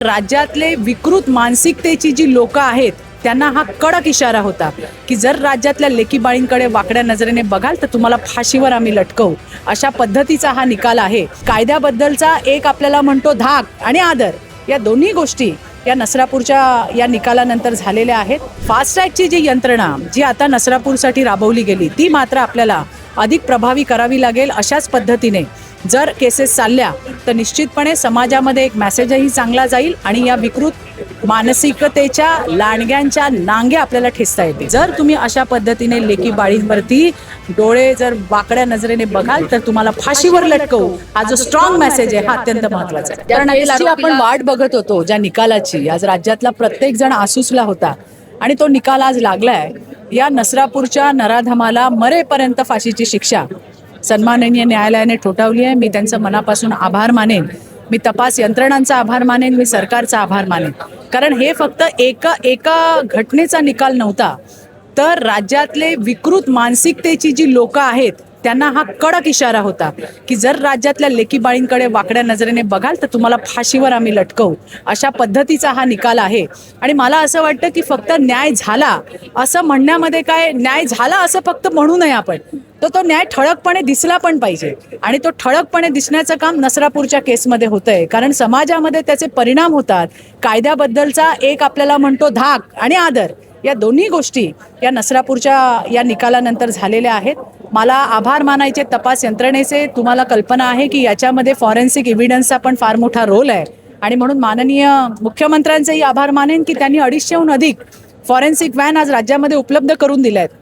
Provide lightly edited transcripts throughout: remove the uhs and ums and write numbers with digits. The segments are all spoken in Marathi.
राज्यातले विकृत मानसिकतेची जी लोक आहेत त्यांना हा कडक इशारा होता की जर राज्यातल्या लेकीबाळींकडे वाकड्या नजरेने बघाल तर तुम्हाला फाशीवर आम्ही लटकवू, अशा पद्धतीचा हा निकाल आहे। कायद्याबद्दलचा एक आपल्याला म्हणतो धाक आणि आदर, या दोन्ही गोष्टी या नसरापूरच्या या निकालानंतर झालेल्या आहेत। फास्ट ट्रॅकची जी यंत्रणा जी आता नसरापूरसाठी राबवली गेली ती मात्र आपल्याला अधिक प्रभावी करावी लागेल। अशाच पद्धतीने जर केसेस चालल्या तर निश्चितपणे समाजामध्ये एक मेसेजही चांगला जाईल आणि या विकृत मानसिकतेच्या लांडग्यांच्या नांग्या आपल्याला ठेचता येतील। जर तुम्ही अशा पद्धतीने लेकी बाळींवरती डोळे जर वाकड्या नजरेने बघाल तर तुम्हाला फाशीवर लटकवू, हा जो स्ट्रॉंग मेसेज आहे हा अत्यंत महत्त्वाचा आहे। कारण आपण वाट बघत होतो ज्या निकालाची, आज राज्यातला प्रत्येक जण आसुसला होता आणि तो निकाल आज लागलाय। या नसरापूरच्या नराधमाला मरेपर्यंत फाशीची शिक्षा सन्माननीय न्यायालयाने ठोठावली आहे। मी त्यांचं मनापासून आभार मानेन, मी तपास यंत्रणांचा आभार मानेन, मी सरकारचा आभार मानेन। कारण हे फक्त एका घटनेचा निकाल नव्हता, तर राज्यातले विकृत मानसिकतेची जी लोक आहेत त्यांना हा कडक इशारा होता की जर राज्यातल्या लेकीबाळींकडे वाकड्या नजरेने बघाल तर तुम्हाला फाशीवर आम्ही लटकवू, अशा पद्धतीचा हा निकाल आहे। आणि मला असं वाटतं की फक्त न्याय झाला असं म्हणण्यामध्ये काय, न्याय झाला असं फक्त म्हणू नये आपण, तो न्याय ठळकपणे दिसला पण पाहिजे। आणि तो ठळकपणे दिसण्याचं काम नसरापूरच्या केसमध्ये होतंय, कारण समाजामध्ये त्याचे परिणाम होतात। कायद्याबद्दलचा एक आपल्याला म्हणतो धाक आणि आदर, या दोन्ही गोष्टी या नसरापूरच्या या निकालानंतर झालेल्या आहेत। मला आभार मानायचे तपास यंत्रणेचे। तुम्हाला कल्पना आहे की याच्यामध्ये फॉरेन्सिक एव्हिडन्सचा पण फार मोठा रोल आहे आणि म्हणून माननीय मुख्यमंत्र्यांचेही आभार मानेन की त्यांनी 250हून अधिक फॉरेन्सिक व्हॅन आज राज्यामध्ये उपलब्ध करून दिल्या आहेत।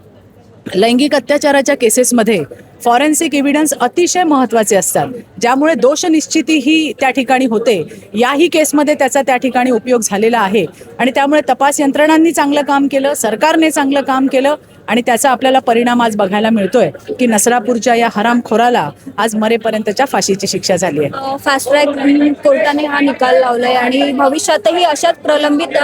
लैंगिक अत्याचाराच्या केसेसमध्ये फॉरेन्सिक एव्हिडन्स अतिशय महत्त्वाचे असतात, ज्यामुळे दोष निश्चिती ही त्या ठिकाणी होते। याही केसमध्ये त्याचा त्या ठिकाणी उपयोग झालेला आहे आणि त्यामुळे तपास यंत्रणांनी चांगलं काम केलं, सरकारने चांगलं काम केलं आणि त्याचा आपल्याला परिणाम आज बघायला मिळतोय की नसरापूरच्या या हरामखोराला आज मरेपर्यंतच्या फाशीची शिक्षा झाली आहे। फास्ट ट्रॅक कोर्टाने हा निकाल लावलाय आणि भविष्यातही अशाच प्रलंबित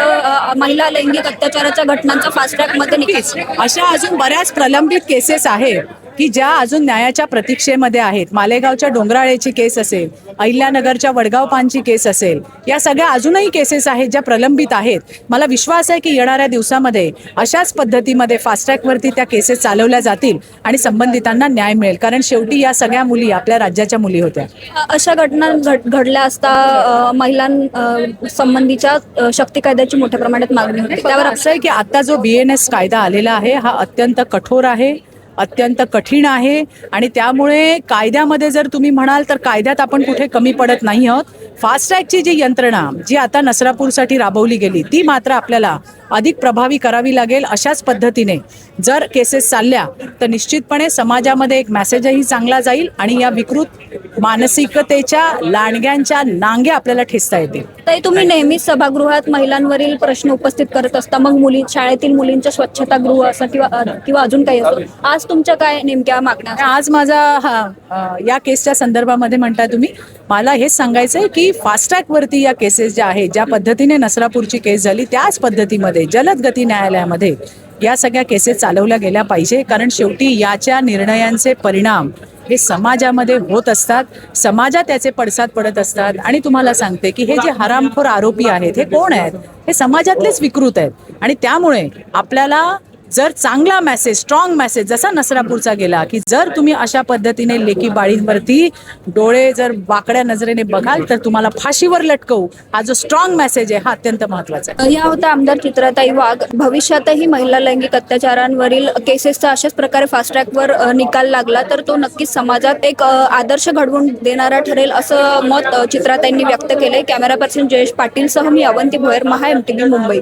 महिला लैंगिक अत्याचाराच्या घटनांचा फास्ट ट्रॅकमध्ये निकाल, अशा अजून बऱ्याच प्रलंबित केसेस आहेत की ज्या अजून न्यायाच्या प्रतीक्षेमध्ये आहेत। मालेगावच्या डोंगराळेची केस असेल, अहिल्यानगरच्या वडगाव पानची केस असेल, या सगळ्या अजूनही केसेस आहेत ज्या प्रलंबित आहेत। मला विश्वास आहे की येणाऱ्या दिवसामध्ये अशाच पद्धतीमध्ये फास्ट ट्रॅकवरती त्या केसेस चालवल्या जातील आणि संबंधितांना न्याय मिळेल, कारण शेवटी या सगळ्या मुली आपल्या राज्याच्या मुली होत्या। अशा घटना घडल्या असता महिलांसंबंधीच्या शक्ती कायद्याची मोठ्या प्रमाणात मागणी होती। त्यावर असं आहे की आता जो BNS कायदा आलेला आहे हा अत्यंत कठोर आहे, अत्यंत कठीण आहे आणि त्यामुळे कायद्यामध्ये जर तुम्ही म्हणाल तर कायद्यात आपण कुठे कमी पडत नाही आहोत। फास्ट ट्रॅकची जी यंत्रणा जी आता नसरापूरसाठी राबवली गेली ती मात्र आपल्याला अधिक प्रभावी करावी लागेल। अशाच पद्धतीने जर केसेस चालल्या तर निश्चितपणे समाजामध्ये एक मेसेजही चांगला जाईल आणि या विकृत मानसिकतेच्या लांडग्यांच्या नांग्या आपल्याला ठेचता येतील। ताई, तुम्ही नेहमीच सभागृहात महिलांवरील प्रश्न उपस्थित करत असता, मग शाळेतील मुलींच्या स्वच्छतागृह असं किंवा अजून काही असो, आज तुमच्या काय नेमक्या मागण्या? आज माझा या केसच्या संदर्भामध्ये म्हणताय तुम्ही, मला हेच सांगायचंय की फास्ट ट्रॅकवरती या केसेस ज्या आहेत, ज्या पद्धतीने नसरापूरची केस झाली त्याच पद्धतीमध्ये जलद गती न्यायालयामध्ये या सगळ्या केसेस चालवल्या गेल्या पाहिजे। कारण शेवटी याच्या निर्णयांचे परिणाम हे समाजामध्ये होत असतात, समाजात त्याचे पडसाद पडत असतात। आणि तुम्हाला सांगते की हे जे हरामखोर आरोपी आहेत हे कोण आहेत, हे समाजातलेच विकृत आहेत आणि त्यामुळे आपल्याला जर चांगला मेसेज, स्ट्रॉंग मेसेज जसा नसरापूरचा गेला की जर तुम्ही अशा पद्धतीने लेकी बाळींवरती डोळे जर वाकड्या नजरेने बघाल तर तुम्हाला फाशीवर लटकवू, हा जो स्ट्रॉंग मेसेज आहे हा अत्यंत महत्त्वाचा आहे। या होत्या आमदार चित्राताई वाघ। भविष्यातही महिला लैंगिक अत्याचारांवरील केसेसचा अशाच प्रकारे फास्ट ट्रॅकवर निकाल लागला तर तो नक्कीच समाजात एक आदर्श घडवून देणारा ठरेल असं मत चित्राताईंनी व्यक्त केलंय। कॅमेरा पर्सन जयेश पाटील सह मी अवंती भोयर, MTV मुंबई।